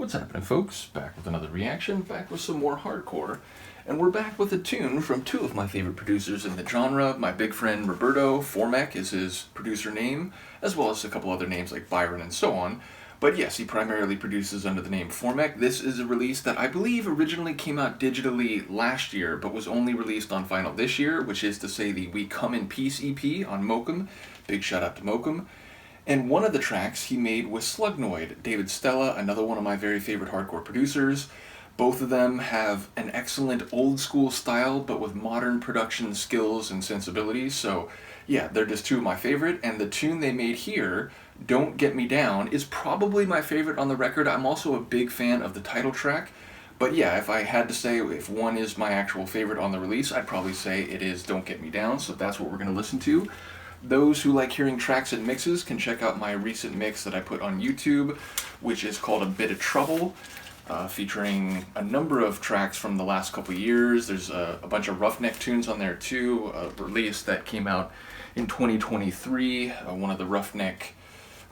What's happening, folks? Back with another reaction, back with some more hardcore, and we're back with a tune from two of my favorite producers in the genre. My big friend Roberto, Formek is his producer name, as well as a couple other names like Byron and so on. But yes, he primarily produces under the name Formek. This is a release that I believe originally came out digitally last year, but was only released on vinyl this year, which is to say the We Come in Peace EP on Mokum. Big shout out to Mokum. And one of the tracks he made with Slugnoid, David Stella, another one of my very favorite hardcore producers. Both of them have an excellent old school style, but with modern production skills and sensibilities. So yeah, they're just two of my favorite, and the tune they made here, Don't Get Me Down, is probably my favorite on the record. I'm also a big fan of the title track, but yeah, if I had to say if one is my actual favorite on the release, I'd probably say it is Don't Get Me Down, so that's what we're going to listen to. Those who like hearing tracks and mixes can check out my recent mix that I put on YouTube, which is called A Bit of Trouble, featuring a number of tracks from the last couple years. There's a bunch of Roughneck tunes on there too, a release that came out in 2023, one of the Roughneck,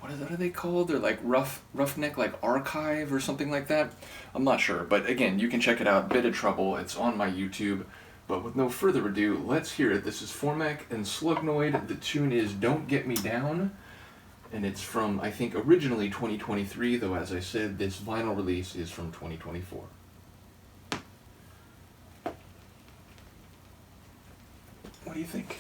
what are they called? They're like Roughneck like Archive or something like that. I'm not sure, but again, you can check it out, Bit of Trouble. It's on my YouTube. But with no further ado, let's hear it. This is Formek and Slugnoid. The tune is Don't Get Me Down, and it's from, I think, originally 2023, though as I said, this vinyl release is from 2024. What do you think?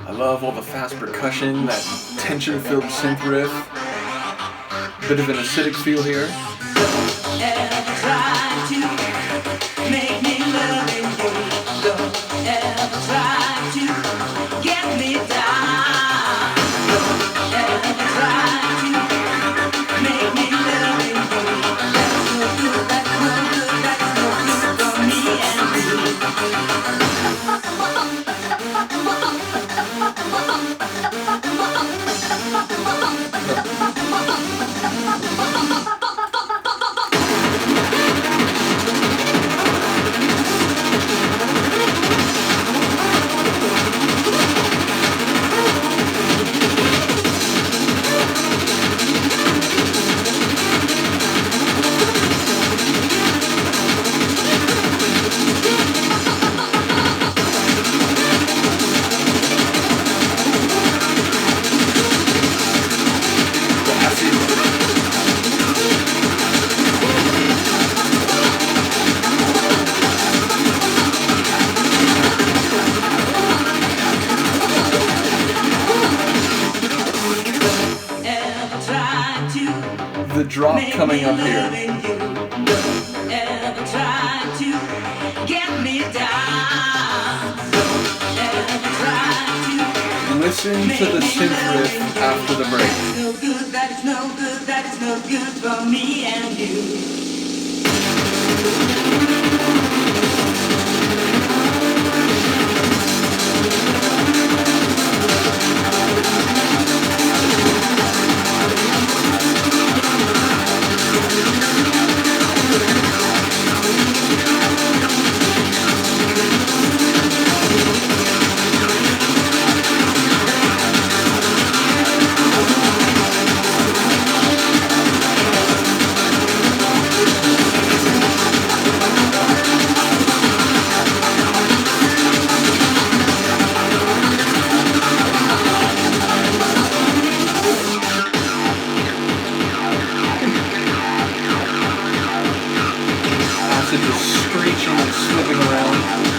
I love all the fast percussion, that tension-filled synth riff. Bit of an acidic feel here. Don't ever try to make me love you. Don't ever try to get me down. Don't ever try to make me love you. That's no good, that's no good for me and you. The drop coming up here. Don't ever try to get me down. Don't ever try to Listen to the synth riff after the break. no good, that is no good, that is no good for me and you. Acid just screeching slipping around.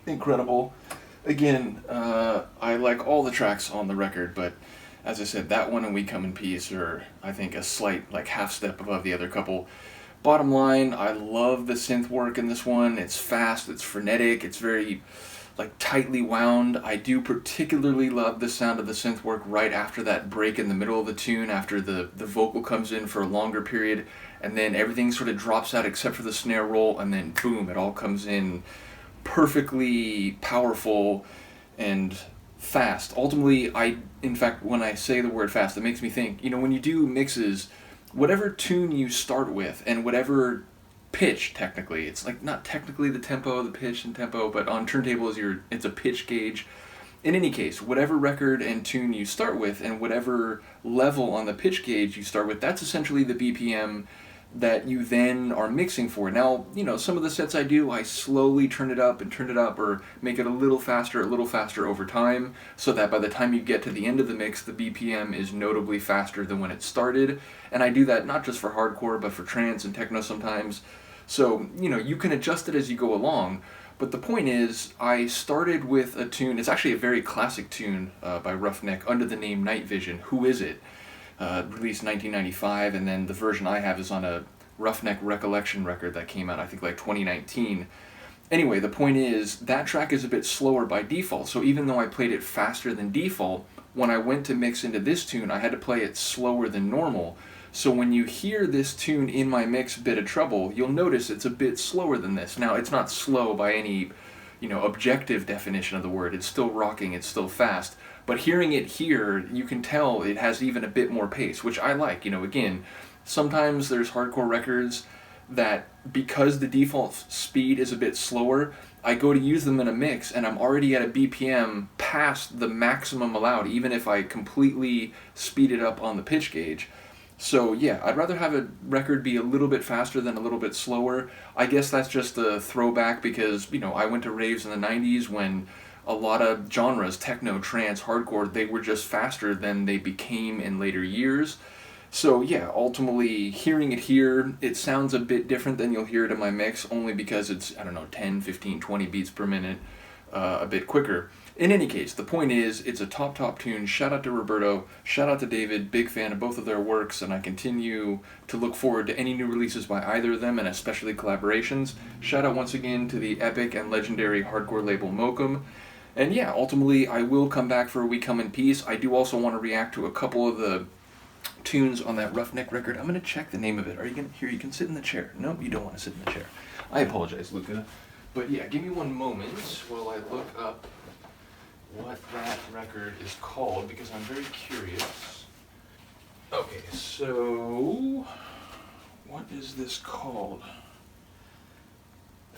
Incredible. Again, I like all the tracks on the record, but as I said, that one and We Come in Peace are, I think, a slight, like, half step above the other couple. Bottom line, I love the synth work in this one. It's fast, it's frenetic, it's very, like, tightly wound. I do particularly love the sound of the synth work right after that break in the middle of the tune, after the vocal comes in for a longer period, and then everything sort of drops out except for the snare roll, and then boom, it all comes in perfectly powerful and fast. Ultimately, in fact, when I say the word fast, it makes me think, when you do mixes, whatever tune you start with and whatever pitch, technically, it's like not technically the tempo, the pitch and tempo, but on turntables, it's a pitch gauge. In any case, whatever record and tune you start with and whatever level on the pitch gauge you start with, that's essentially the BPM that you then are mixing for. Now, some of the sets I do, I slowly turn it up or make it a little faster over time, so that by the time you get to the end of the mix, the BPM is notably faster than when it started. And I do that not just for hardcore, but for trance and techno sometimes. So, you can adjust it as you go along. But the point is, I started with a tune, it's actually a very classic tune by Roughneck under the name Night Vision, Who Is It? Released 1995, and then the version I have is on a Roughneck Recollection record that came out, I think, like 2019. Anyway, the point is, that track is a bit slower by default, so even though I played it faster than default, when I went to mix into this tune, I had to play it slower than normal. So when you hear this tune in my mix, Bit of Trouble, you'll notice it's a bit slower than this. Now, it's not slow by any, objective definition of the word. It's still rocking, it's still fast. But hearing it here, you can tell it has even a bit more pace, which I like. Again, sometimes there's hardcore records that, because the default speed is a bit slower, I go to use them in a mix and I'm already at a BPM past the maximum allowed, even if I completely speed it up on the pitch gauge. So yeah, I'd rather have a record be a little bit faster than a little bit slower. I guess that's just a throwback because, I went to raves in the 90s when a lot of genres, techno, trance, hardcore, they were just faster than they became in later years. So yeah, ultimately, hearing it here, it sounds a bit different than you'll hear it in my mix, only because it's, 10, 15, 20 beats per minute, a bit quicker. In any case, the point is, it's a top tune. Shout out to Roberto, shout out to David, big fan of both of their works, and I continue to look forward to any new releases by either of them, and especially collaborations. Shout out once again to the epic and legendary hardcore label Mokum. And yeah, ultimately, I will come back for We Come in Peace. I do also want to react to a couple of the tunes on that Roughneck record. I'm going to check the name of it. Are you going to... Here, you can sit in the chair. No, you don't want to sit in the chair. I apologize, Luca. But yeah, give me one moment while I look up what that record is called, because I'm very curious. Okay, so... what is this called?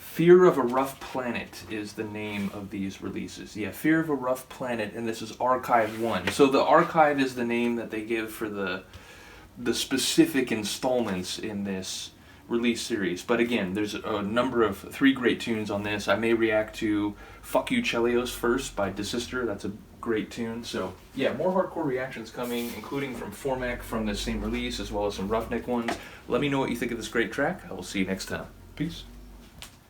Fear of a Rough Planet is the name of these releases. Yeah, Fear of a Rough Planet, and this is Archive 1. So the Archive is the name that they give for the specific installments in this release series. But again, there's a number of 3 great tunes on this. I may react to Fuck You Chelios first by Desister. That's a great tune. So yeah, more hardcore reactions coming, including from Formek from the same release, as well as some Roughneck ones. Let me know what you think of this great track. I will see you next time. Peace.